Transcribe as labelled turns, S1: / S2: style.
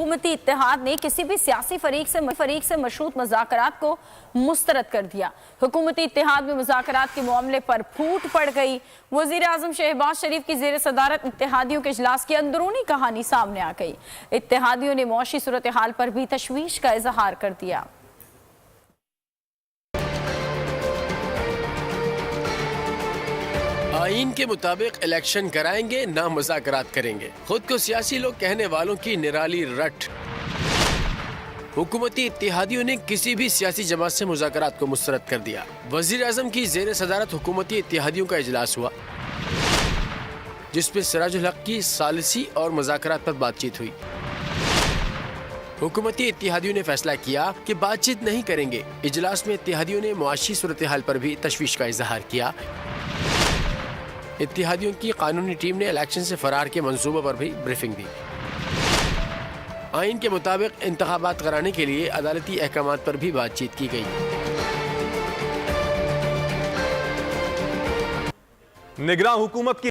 S1: हुकूमती इत्तेहाद ने किसी भी सियासी फरीक से मशरूत मुज़ाकरात को मुस्तरद कर दिया। हुकूमती इत्तेहाद में मुज़ाकरात के मामले पर फूट पड़ गई। वज़ीर आज़म शहबाज शरीफ की ज़ेर सदारत इत्तेहादियों के इजलास की अंदरूनी कहानी सामने आ गई। इत्तेहादियों ने मौशी सूरत हाल पर भी तशवीश का इजहार कर दिया।
S2: आईन के मुताबिक इलेक्शन कराएंगे, ना मुज़ाकरात करेंगे। खुद को सियासी लोग कहने वालों की निराली रट। हुकूमती इत्तेहादियों ने किसी भी सियासी जमात से मुज़ाकरात को मुस्तरद कर दिया। वज़ीर आज़म की ज़ेर सदारत हुकूमती इत्तेहादियों का इजलास हुआ, जिसमें सिराजुल हक की सालिसी और मुज़ाकरात पर बातचीत हुई। हुकूमती इत्तेहादियों ने फैसला किया कि बातचीत नहीं करेंगे। इजलास में इत्तेहादियों ने मुआशी सूरत हाल पर भी तशवीश का इजहार किया। इत्तेहादियों की कानूनी टीम ने इलेक्शन से फरार के मंसूबे पर भी ब्रीफिंग दी। आइन के मुताबिक इंतखाबात कराने के लिए अदालती अहकामात पर भी बातचीत की गई।
S3: निगरान हुकूमत की